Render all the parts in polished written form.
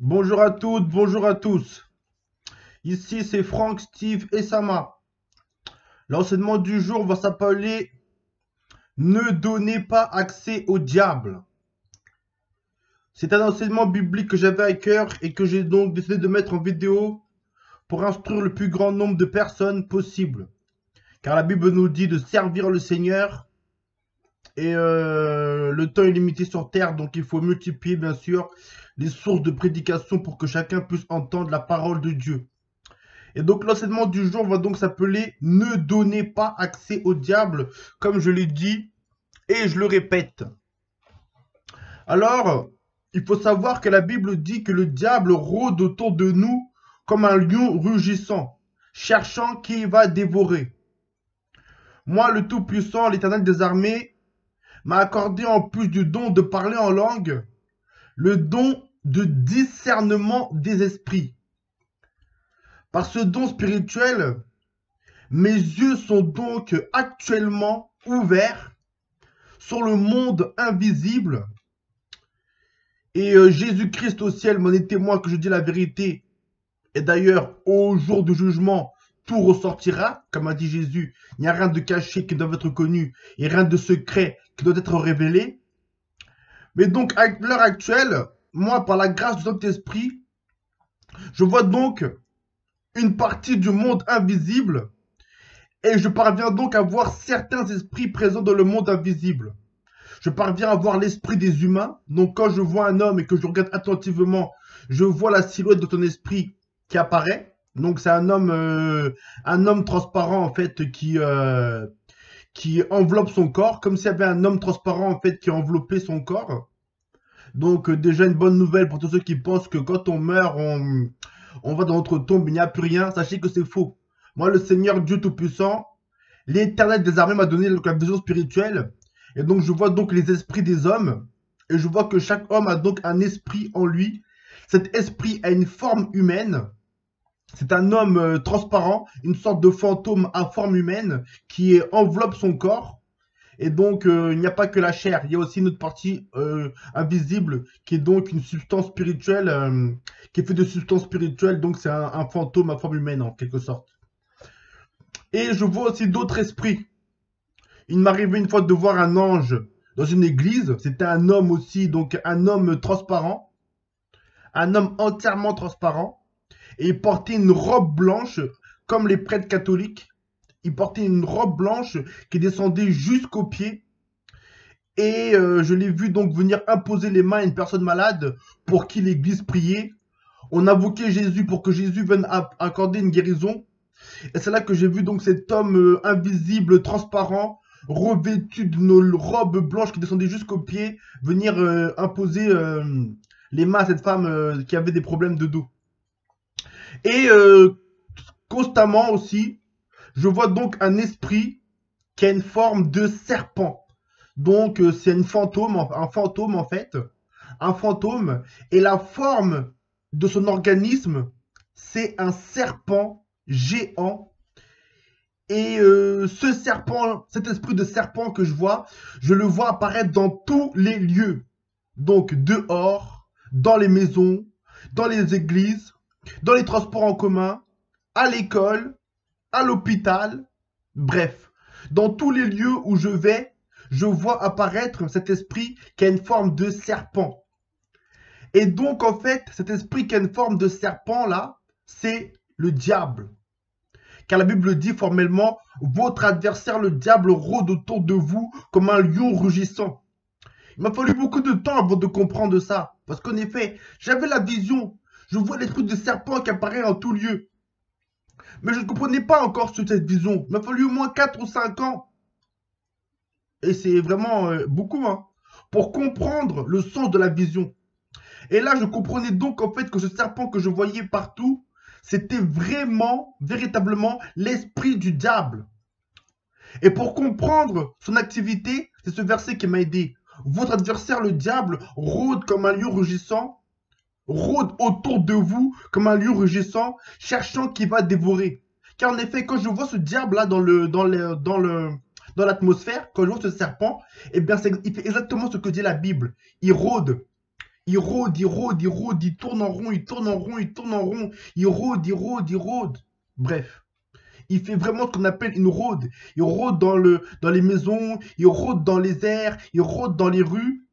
Bonjour à toutes, bonjour à tous. Ici c'est Franck, Steve et Sama. L'enseignement du jour va s'appeler Ne donnez pas accès au diable. C'est un enseignement biblique que j'avais à cœur et que j'ai donc décidé de mettre en vidéo pour instruire le plus grand nombre de personnes possible. Car la Bible nous dit de servir le Seigneur et le temps est limité sur terre, donc il faut multiplier bien sûr les sources de prédication pour que chacun puisse entendre la parole de Dieu. Et donc l'enseignement du jour va donc s'appeler Ne donnez pas accès au diable, comme je l'ai dit et je le répète. Alors, il faut savoir que la Bible dit que le diable rôde autour de nous comme un lion rugissant, cherchant qui il va dévorer. Moi, le Tout-Puissant, l'Éternel des armées, m'a accordé en plus du don de parler en langue, le don de discernement des esprits. Par ce don spirituel, mes yeux sont donc actuellement ouverts sur le monde invisible. Et Jésus-Christ au ciel m'en est témoin que je dis la vérité. Et d'ailleurs, au jour du jugement, tout ressortira. Comme a dit Jésus, il n'y a rien de caché qui doit être connu et rien de secret qui doit être révélé. Mais donc, à l'heure actuelle, moi, par la grâce du Saint-Esprit, je vois donc une partie du monde invisible et je parviens donc à voir certains esprits présents dans le monde invisible. Je parviens à voir l'esprit des humains. Donc quand je vois un homme et que je regarde attentivement, je vois la silhouette de ton esprit qui apparaît. Donc c'est un homme transparent en fait qui enveloppe son corps, comme s'il y avait un homme transparent en fait qui enveloppait son corps. Donc déjà une bonne nouvelle pour tous ceux qui pensent que quand on meurt, on va dans notre tombe, il n'y a plus rien. Sachez que c'est faux. Moi, le Seigneur Dieu Tout-Puissant, l'Éternel des armées m'a donné la vision spirituelle. Et donc, je vois donc les esprits des hommes. Et je vois que chaque homme a donc un esprit en lui. Cet esprit a une forme humaine. C'est un homme transparent, une sorte de fantôme à forme humaine qui enveloppe son corps. Et donc, il n'y a pas que la chair. Il y a aussi une autre partie invisible qui est donc une substance spirituelle, qui est faite de substance spirituelle. Donc, c'est un fantôme à forme humaine en quelque sorte. Et je vois aussi d'autres esprits. Il m'arrivait une fois de voir un ange dans une église. C'était un homme aussi, donc un homme transparent, un homme entièrement transparent. Et il portait une robe blanche, comme les prêtres catholiques. Il portait une robe blanche qui descendait jusqu'aux pieds. Et je l'ai vu donc venir imposer les mains à une personne malade pour qui l'église priait. On invoquait Jésus pour que Jésus vienne accorder une guérison. Et c'est là que j'ai vu donc cet homme invisible, transparent, revêtu d'une robe blanche qui descendait jusqu'aux pieds, venir imposer les mains à cette femme qui avait des problèmes de dos. Et constamment aussi, je vois donc un esprit qui a une forme de serpent. Donc c'est un fantôme en fait, un fantôme, et la forme de son organisme, c'est un serpent géant. Et ce serpent, cet esprit de serpent que je le vois apparaître dans tous les lieux. Donc dehors, dans les maisons, dans les églises, dans les transports en commun, à l'école, à l'hôpital, bref. Dans tous les lieux où je vais, je vois apparaître cet esprit qui a une forme de serpent. Et donc en fait, cet esprit qui a une forme de serpent là, c'est le diable. Car la Bible dit formellement, votre adversaire le diable rôde autour de vous comme un lion rugissant. Il m'a fallu beaucoup de temps avant de comprendre ça. Parce qu'en effet, j'avais la vision. Je vois l'esprit de serpent qui apparaît en tout lieu. Mais je ne comprenais pas encore cette vision. Il m'a fallu au moins 4 ou 5 ans. Et c'est vraiment beaucoup, hein, pour comprendre le sens de la vision. Et là, je comprenais donc en fait que ce serpent que je voyais partout, c'était vraiment, véritablement l'esprit du diable. Et pour comprendre son activité, c'est ce verset qui m'a aidé. Votre adversaire, le diable, rôde comme un lion rugissant, rôde autour de vous comme un lion rugissant, cherchant qui va dévorer. Car en effet, quand je vois ce diable-là dans l'atmosphère, quand je vois ce serpent, eh bien, il fait exactement ce que dit la Bible. Il rôde, Il rôde, il rôde, il rôde, il tourne en rond, il tourne en rond, il tourne en rond, il rôde, il rôde, il rôde. Bref, il fait vraiment ce qu'on appelle une rôde. Il rôde dans les maisons, il rôde dans les airs, il rôde dans les rues.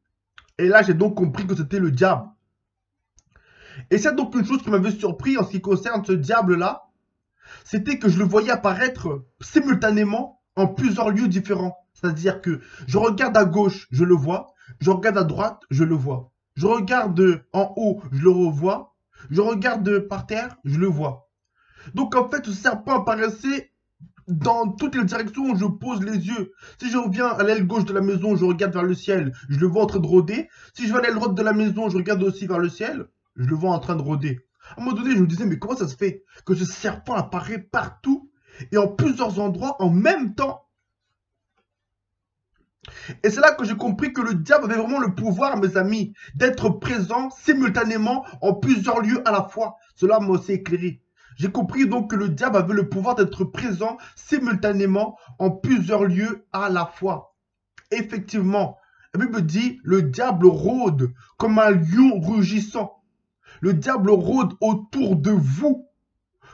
Et là, j'ai donc compris que c'était le diable. Et c'est donc une chose qui m'avait surpris en ce qui concerne ce diable-là, c'était que je le voyais apparaître simultanément en plusieurs lieux différents. C'est-à-dire que je regarde à gauche, je le vois. Je regarde à droite, je le vois. Je regarde en haut, je le revois. Je regarde par terre, je le vois. Donc en fait, ce serpent apparaissait dans toutes les directions où je pose les yeux. Si je reviens à l'aile gauche de la maison, je regarde vers le ciel, je le vois en train de rôder. Si je vais à l'aile droite de la maison, je regarde aussi vers le ciel, je le vois en train de rôder. À un moment donné, je me disais, mais comment ça se fait que ce serpent apparaît partout et en plusieurs endroits en même temps? Et c'est là que j'ai compris que le diable avait vraiment le pouvoir, mes amis, d'être présent simultanément en plusieurs lieux à la fois. Cela m'a aussi éclairé. J'ai compris donc que le diable avait le pouvoir d'être présent simultanément en plusieurs lieux à la fois. Effectivement, la Bible dit, le diable rôde comme un lion rugissant. Le diable rôde autour de vous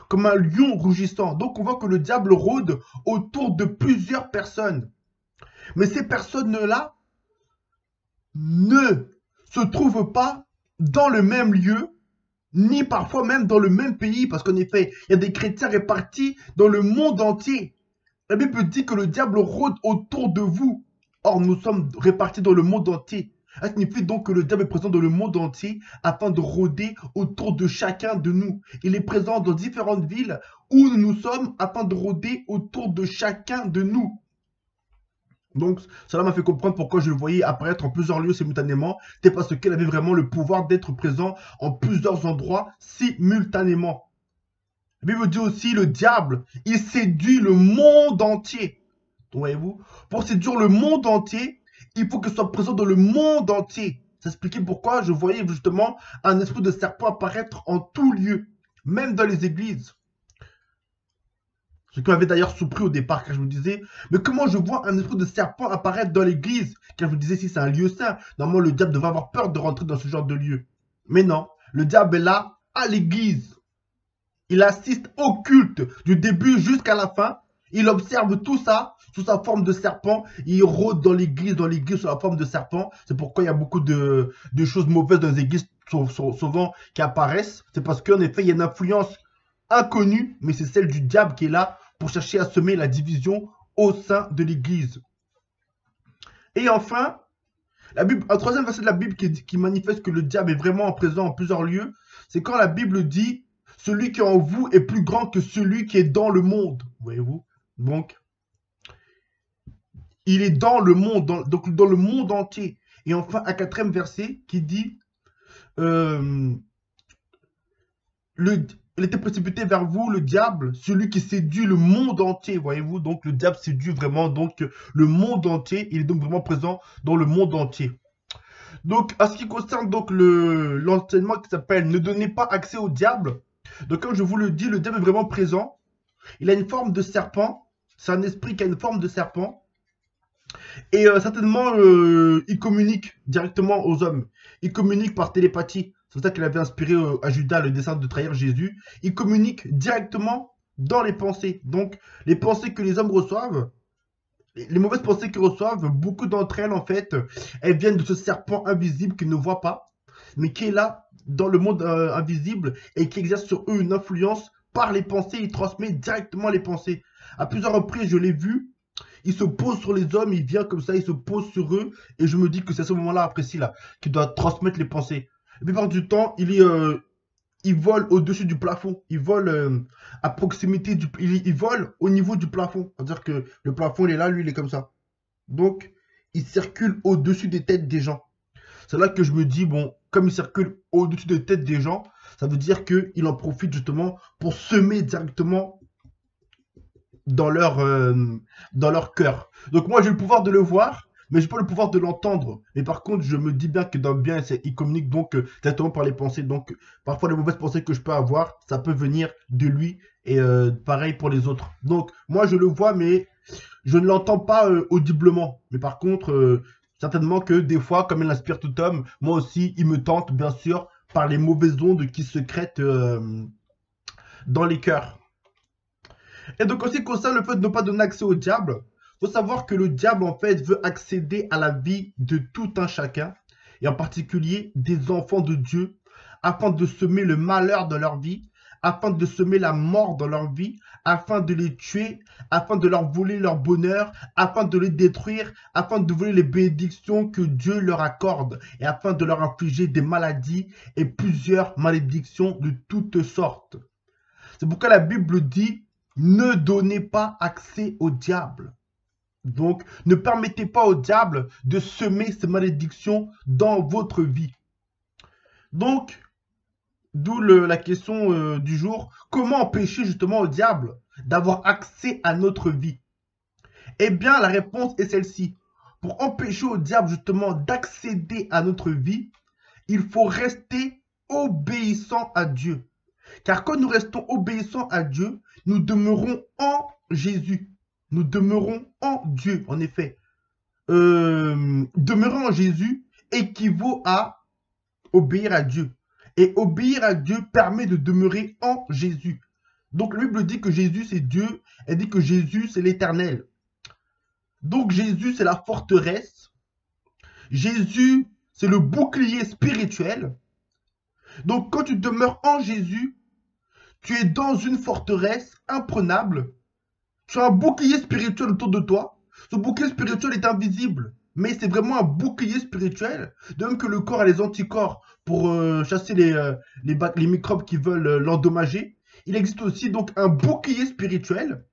comme un lion rugissant. Donc on voit que le diable rôde autour de plusieurs personnes. Mais ces personnes-là ne se trouvent pas dans le même lieu, ni parfois même dans le même pays, parce qu'en effet, il y a des chrétiens répartis dans le monde entier. La Bible dit que le diable rôde autour de vous. Or, nous sommes répartis dans le monde entier. Ça signifie donc que le diable est présent dans le monde entier afin de rôder autour de chacun de nous. Il est présent dans différentes villes où nous sommes afin de rôder autour de chacun de nous. Donc, cela m'a fait comprendre pourquoi je le voyais apparaître en plusieurs lieux simultanément. C'était parce qu'il avait vraiment le pouvoir d'être présent en plusieurs endroits simultanément. La Bible dit aussi, le diable, il séduit le monde entier. Voyez-vous? Pour séduire le monde entier, il faut qu'il soit présent dans le monde entier. Ça expliquait pourquoi je voyais justement un esprit de serpent apparaître en tout lieu, même dans les églises. Ce qui m'avait d'ailleurs surpris au départ, car je me disais, mais comment je vois un esprit de serpent apparaître dans l'église? Car je me disais, si c'est un lieu saint, normalement le diable devrait avoir peur de rentrer dans ce genre de lieu. Mais non, le diable est là, à l'église. Il assiste au culte, du début jusqu'à la fin. Il observe tout ça sous sa forme de serpent. Il rôde dans l'église sous la forme de serpent. C'est pourquoi il y a beaucoup de choses mauvaises dans les églises souvent qui apparaissent. C'est parce qu'en effet, il y a une influence inconnue, mais c'est celle du diable qui est là pour chercher à semer la division au sein de l'église. Et enfin, la Bible, un troisième verset de la Bible qui manifeste que le diable est vraiment présent en plusieurs lieux, c'est quand la Bible dit « Celui qui est en vous est plus grand que celui qui est dans le monde ». Voyez-vous? Donc, il est dans le monde, donc dans le monde entier. Et enfin, un quatrième verset qui dit il était précipité vers vous, le diable, celui qui séduit le monde entier, voyez-vous. Donc, le diable séduit vraiment donc le monde entier. Il est donc vraiment présent dans le monde entier. Donc, en ce qui concerne donc l'enseignement qui s'appelle « Ne donnez pas accès au diable », donc comme je vous le dis, le diable est vraiment présent. Il a une forme de serpent. C'est un esprit qui a une forme de serpent. Et certainement, il communique directement aux hommes. Il communique par télépathie. C'est pour ça qu'il avait inspiré à Judas le dessein de trahir Jésus. Il communique directement dans les pensées. Donc, les pensées que les hommes reçoivent, les mauvaises pensées qu'ils reçoivent, beaucoup d'entre elles, en fait, elles viennent de ce serpent invisible qu'ils ne voient pas, mais qui est là, dans le monde invisible, et qui exerce sur eux une influence par les pensées. Il transmet directement les pensées. À plusieurs reprises, je l'ai vu. Il se pose sur les hommes, il vient comme ça, il se pose sur eux, et je me dis que c'est à ce moment-là, précis là, qu'il doit transmettre les pensées. La plupart du temps, il vole au-dessus du plafond, il vole à proximité il vole au niveau du plafond. C'est-à-dire que le plafond, il est là, lui, il est comme ça. Donc, il circule au-dessus des têtes des gens. C'est là que je me dis, bon, comme il circule au-dessus des têtes des gens, ça veut dire qu'il en profite justement pour semer directement dans leur cœur. Donc moi, j'ai le pouvoir de le voir, mais j'ai pas le pouvoir de l'entendre. Mais par contre, je me dis bien que dans le bien, il communique donc directement par les pensées. Donc parfois, les mauvaises pensées que je peux avoir, ça peut venir de lui. Et pareil pour les autres. Donc moi, je le vois, mais je ne l'entends pas audiblement. Mais par contre, Certainement que des fois, comme il inspire tout homme, moi aussi, il me tente, bien sûr, par les mauvaises ondes qui secrètent dans les cœurs. Et donc, en ce qui concerne le fait de ne pas donner accès au diable, il faut savoir que le diable, en fait, veut accéder à la vie de tout un chacun, et en particulier des enfants de Dieu, afin de semer le malheur dans leur vie, afin de semer la mort dans leur vie, afin de les tuer, afin de leur voler leur bonheur, afin de les détruire, afin de voler les bénédictions que Dieu leur accorde, et afin de leur infliger des maladies et plusieurs malédictions de toutes sortes. C'est pourquoi la Bible dit: ne donnez pas accès au diable. Donc, ne permettez pas au diable de semer ces malédictions dans votre vie. Donc, d'où la question du jour: comment empêcher justement au diable d'avoir accès à notre vie? Eh bien, la réponse est celle-ci. Pour empêcher au diable justement d'accéder à notre vie, il faut rester obéissant à Dieu. Car quand nous restons obéissants à Dieu, nous demeurons en Jésus. Nous demeurons en Dieu, en effet. Demeurer en Jésus équivaut à obéir à Dieu. Et obéir à Dieu permet de demeurer en Jésus. Donc la Bible dit que Jésus c'est Dieu, elle dit que Jésus c'est l'Éternel. Donc Jésus c'est la forteresse. Jésus c'est le bouclier spirituel. Donc quand tu demeures en Jésus, tu es dans une forteresse imprenable. Tu as un bouclier spirituel autour de toi. Ce bouclier spirituel est invisible, mais c'est vraiment un bouclier spirituel. De même que le corps a les anticorps pour chasser les microbes qui veulent l'endommager. Il existe aussi donc un bouclier spirituel.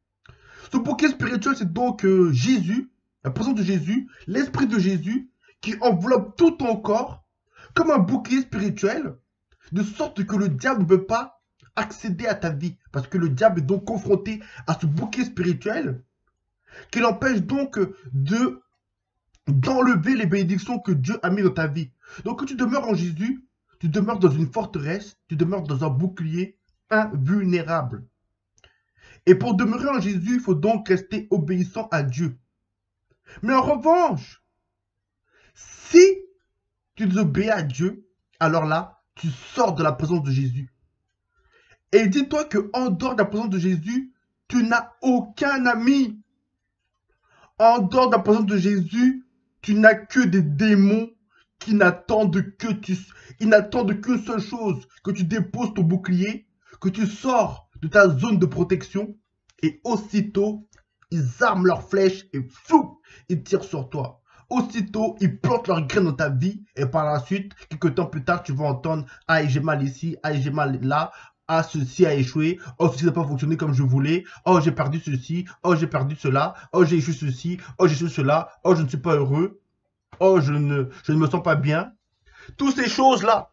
Ce bouclier spirituel, c'est donc Jésus, la présence de Jésus, l'esprit de Jésus, qui enveloppe tout ton corps comme un bouclier spirituel, de sorte que le diable ne peut pas accéder à ta vie. Parce que le diable est donc confronté à ce bouclier spirituel qui l'empêche donc d'enlever les bénédictions que Dieu a mis dans ta vie. Donc quand tu demeures en Jésus, tu demeures dans une forteresse, tu demeures dans un bouclier invulnérable. Et pour demeurer en Jésus, il faut donc rester obéissant à Dieu. Mais en revanche, si tu désobéis à Dieu, alors là, tu sors de la présence de Jésus. Et dis-toi qu'en dehors de la présence de Jésus, tu n'as aucun ami. En dehors de la présence de Jésus, tu n'as que des démons qui n'attendent ils n'attendent qu'une seule chose, que tu déposes ton bouclier, que tu sors de ta zone de protection, et aussitôt, ils arment leurs flèches et fou, ils tirent sur toi. Aussitôt, ils plantent leurs graines dans ta vie, et par la suite, quelques temps plus tard, tu vas entendre: ah, j'ai mal ici, ah, j'ai mal là, ah, ceci a échoué, oh, ceci n'a pas fonctionné comme je voulais, oh, j'ai perdu ceci, oh, j'ai perdu cela, oh, j'ai échoué ceci, oh, j'ai échoué cela, oh, je ne suis pas heureux, oh, je ne me sens pas bien. Toutes ces choses-là,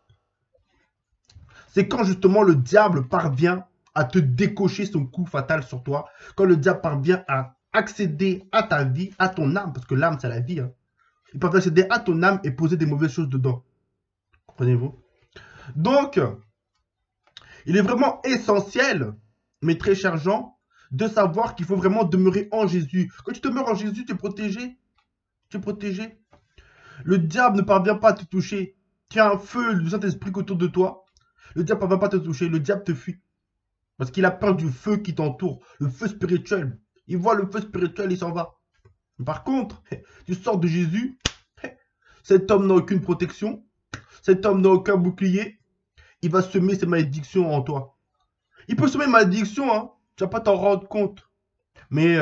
c'est quand justement le diable parvient à te décocher son coup fatal sur toi, quand le diable parvient à accéder à ta vie, à ton âme, parce que l'âme, c'est la vie, hein. Il parvient à accéder à ton âme et poser des mauvaises choses dedans. Comprenez-vous? Donc, il est vraiment essentiel, mes très chers gens, de savoir qu'il faut vraiment demeurer en Jésus. Quand tu demeures en Jésus, tu es protégé. Tu es protégé. Le diable ne parvient pas à te toucher. Tu as un feu du Saint-Esprit autour de toi. Le diable ne parvient pas à te toucher. Le diable te fuit. Parce qu'il a peur du feu qui t'entoure. Le feu spirituel. Il voit le feu spirituel, il s'en va. Par contre, tu sors de Jésus. Cet homme n'a aucune protection. Cet homme n'a aucun bouclier. Il va semer ses malédictions en toi. Il peut semer une malédiction, hein. Tu vas pas t'en rendre compte. Mais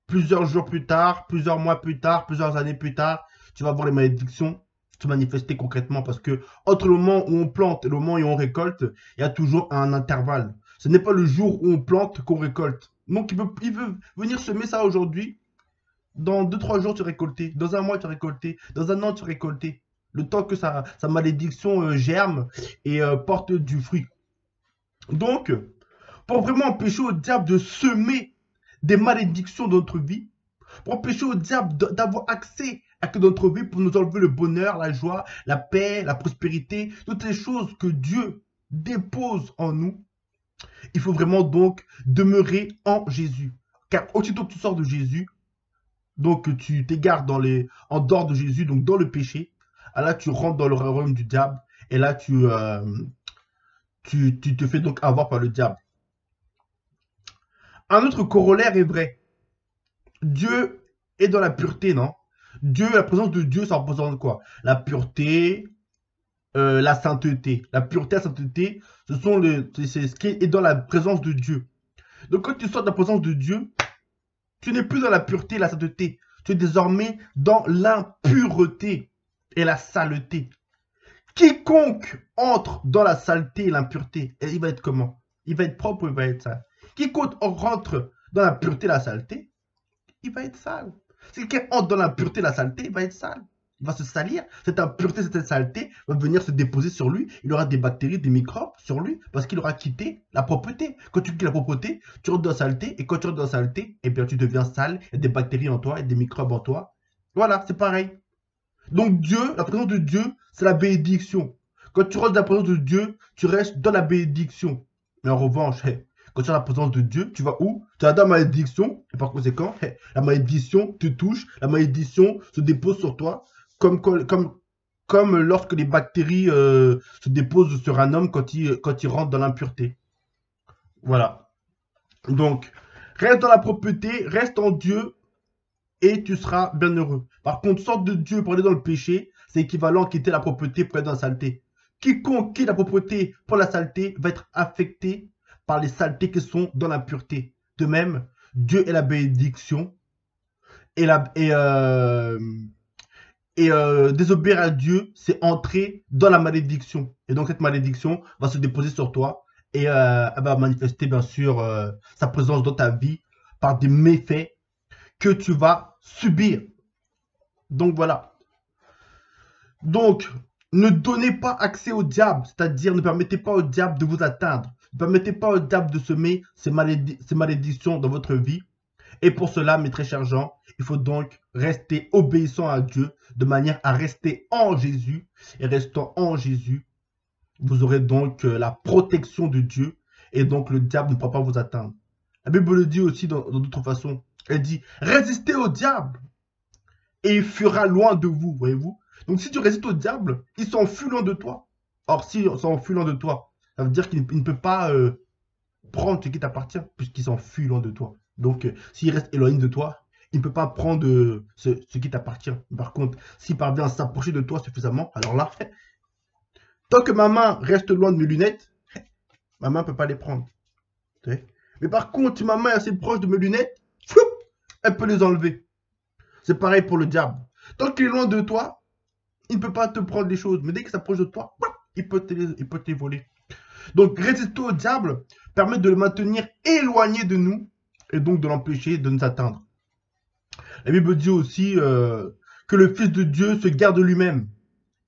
plusieurs jours plus tard, plusieurs mois plus tard, plusieurs années plus tard, tu vas voir les malédictions se manifester concrètement. Parce que entre le moment où on plante et le moment où on récolte, il y a toujours un intervalle. Ce n'est pas le jour où on plante qu'on récolte. Donc il veut venir semer ça aujourd'hui. Dans 2-3 jours, tu récoltes. Dans un mois, tu récoltes. Dans un an, tu récoltes. Le temps que sa malédiction germe et porte du fruit. Donc, pour vraiment empêcher au diable de semer des malédictions dans notre vie, pour empêcher au diable d'avoir accès à notre vie, pour nous enlever le bonheur, la joie, la paix, la prospérité, toutes les choses que Dieu dépose en nous, il faut vraiment donc demeurer en Jésus. Car aussitôt que tu sors de Jésus, donc tu t'égares en dehors de Jésus, donc dans le péché, là tu rentres dans le royaume du diable, et là tu te fais donc avoir par le diable. Un autre corollaire est vrai. Dieu est dans la pureté, non? Dieu, la présence de Dieu, ça représente quoi? La pureté, la sainteté. La pureté, la sainteté, c'est ce qui est dans la présence de Dieu. Donc quand tu sors de la présence de Dieu, tu n'es plus dans la pureté et la sainteté. Tu es désormais dans l'impureté et la saleté. Quiconque entre dans la saleté et l'impureté, il va être comment? Il va être propre ou il va être sale? Quiconque rentre dans la pureté et la saleté, il va être sale. Si quelqu'un entre dans l'impureté et la saleté, il va être sale. Il va se salir. Cette impureté, cette saleté va venir se déposer sur lui. Il aura des bactéries, des microbes sur lui parce qu'il aura quitté la propreté. Quand tu quittes la propreté, tu rentres dans la saleté. Et quand tu rentres dans la saleté, eh bien, tu deviens sale. Il y a des bactéries en toi, il y a des microbes en toi. Voilà, c'est pareil. Donc Dieu, la présence de Dieu, c'est la bénédiction. Quand tu rentres dans la présence de Dieu, tu restes dans la bénédiction. Mais en revanche, quand tu as la présence de Dieu, tu vas où? Tu vas dans la malédiction, et par conséquent, la malédiction te touche, la malédiction se dépose sur toi, comme lorsque les bactéries se déposent sur un homme quand il rentre dans l'impureté. Voilà. Donc, reste dans la propreté, reste en Dieu, et tu seras bien heureux. Par contre, sorte de Dieu pour aller dans le péché, c'est équivalent à quitter la propreté pour aller dans la saleté. Quiconque quitte la propreté pour la saleté va être affecté par les saletés qui sont dans la pureté. De même, Dieu est la bénédiction et, désobéir à Dieu, c'est entrer dans la malédiction. Et donc cette malédiction va se déposer sur toi et elle va manifester bien sûr sa présence dans ta vie par des méfaits que tu vas subir. Donc voilà. Donc, ne donnez pas accès au diable, c'est-à-dire ne permettez pas au diable de vous atteindre. Ne permettez pas au diable de semer ces malédictions dans votre vie. Et pour cela, mes très chers gens, il faut donc rester obéissant à Dieu de manière à rester en Jésus. Et restant en Jésus, vous aurez donc la protection de Dieu et donc le diable ne pourra pas vous atteindre. La Bible le dit aussi dans d'autres façons. Elle dit, résistez au diable et il fuira loin de vous, voyez-vous. Donc si tu résistes au diable, il s'enfuit loin de toi. Or, s'il s'enfuit loin de toi, ça veut dire qu'il ne peut pas prendre ce qui t'appartient, puisqu'il s'enfuit loin de toi. Donc, s'il reste éloigné de toi, il ne peut pas prendre ce qui t'appartient. Par contre, s'il parvient à s'approcher de toi suffisamment, alors là, tant que ma main reste loin de mes lunettes, ma main ne peut pas les prendre. Mais par contre, si ma main est assez proche de mes lunettes, elle peut les enlever. C'est pareil pour le diable. Tant qu'il est loin de toi, il ne peut pas te prendre les choses. Mais dès qu'il s'approche de toi, il peut te les voler. Donc, résister au diable permet de le maintenir éloigné de nous et donc de l'empêcher de nous atteindre. La Bible dit aussi que le Fils de Dieu se garde lui-même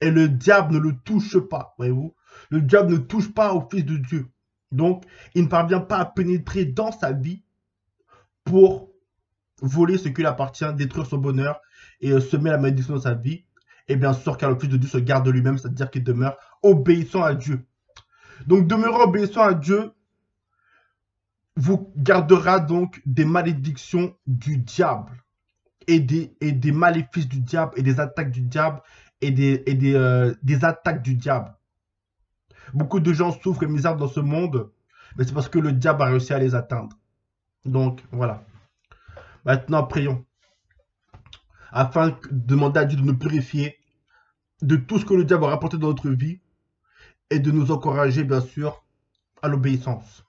et le diable ne le touche pas. Voyez-vous, le diable ne touche pas au Fils de Dieu. Donc, il ne parvient pas à pénétrer dans sa vie pour voler ce qui lui appartient, détruire son bonheur et semer la malédiction dans sa vie. Et bien sûr, car le Fils de Dieu se garde lui-même, c'est-à-dire qu'il demeure obéissant à Dieu. Donc, demeurer obéissant à Dieu vous gardera donc des malédictions du diable et des maléfices du diable et des attaques du diable et des attaques du diable. Beaucoup de gens souffrent et misèrent dans ce monde, mais c'est parce que le diable a réussi à les atteindre. Donc, voilà. Maintenant, prions. Afin de demander à Dieu de nous purifier de tout ce que le diable a rapporté dans notre vie et de nous encourager, bien sûr, à l'obéissance.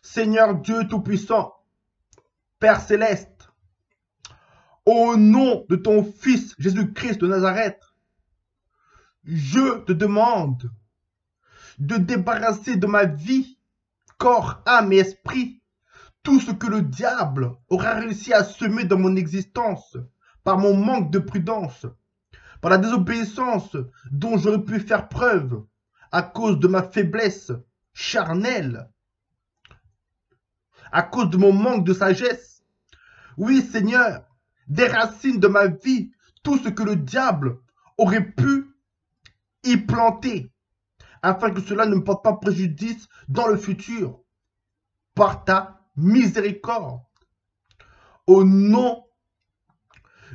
Seigneur Dieu Tout-Puissant, Père Céleste, au nom de ton Fils Jésus-Christ de Nazareth, je te demande de débarrasser de ma vie, corps, âme et esprit, tout ce que le diable aura réussi à semer dans mon existence par mon manque de prudence, par la désobéissance dont j'aurais pu faire preuve à cause de ma faiblesse charnelle, à cause de mon manque de sagesse. Oui, Seigneur, déracine de ma vie tout ce que le diable aurait pu y planter, afin que cela ne me porte pas préjudice dans le futur, par ta miséricorde. Au nom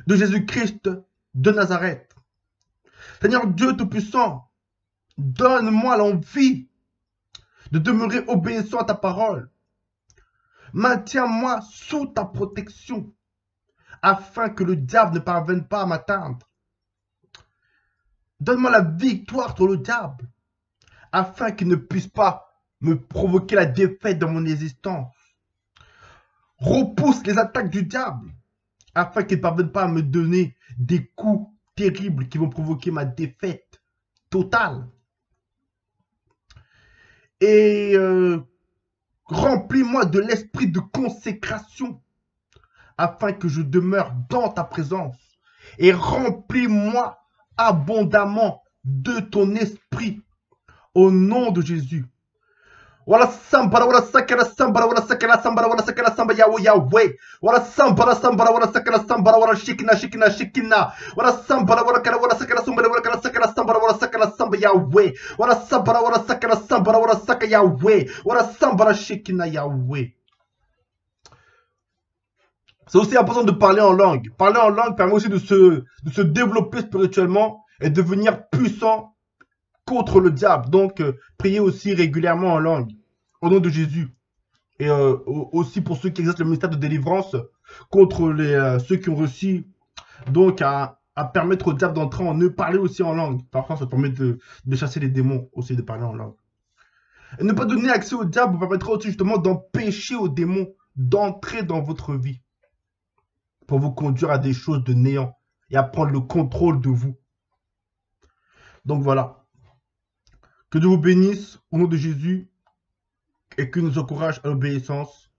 de Jésus-Christ de Nazareth. Seigneur Dieu Tout-Puissant, donne-moi l'envie de demeurer obéissant à ta parole. Maintiens-moi sous ta protection, afin que le diable ne parvienne pas à m'atteindre. Donne-moi la victoire sur le diable, afin qu'il ne puisse pas me provoquer la défaite dans mon existence. Repousse les attaques du diable, afin qu'il ne parvienne pas à me donner des coups terribles qui vont provoquer ma défaite totale. Et remplis-moi de l'esprit de consécration, afin que je demeure dans ta présence. Et remplis-moi abondamment de ton esprit, au nom de Jésus. Wala sambara wala sakala sambara wala sakala sambara wala sakala samba Yahweh. Wala sambara wala sakala sambara wala shikina. Wala sambara wala kala wala sakala sambara wala kala sakala sambara wala sakala samba Yahweh. Wala sambara wala sakala sambara wala sakala Yahweh. Wala sambara shikina Yahweh. C'est aussi important de parler en langue. Parler en langue permet aussi de se développer spirituellement et devenir puissant contre le diable. Donc, priez aussi régulièrement en langue, au nom de Jésus. Et aussi pour ceux qui exercent le ministère de délivrance contre ceux qui ont réussi donc à permettre au diable d'entrer en eux, parler aussi en langue. Parfois, ça permet de chasser les démons aussi, de parler en langue. Et ne pas donner accès au diable permettra aussi justement d'empêcher aux démons d'entrer dans votre vie pour vous conduire à des choses de néant et à prendre le contrôle de vous. Donc voilà. Que Dieu vous bénisse au nom de Jésus et qu'il nous encourage à l'obéissance.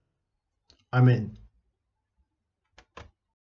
Amen.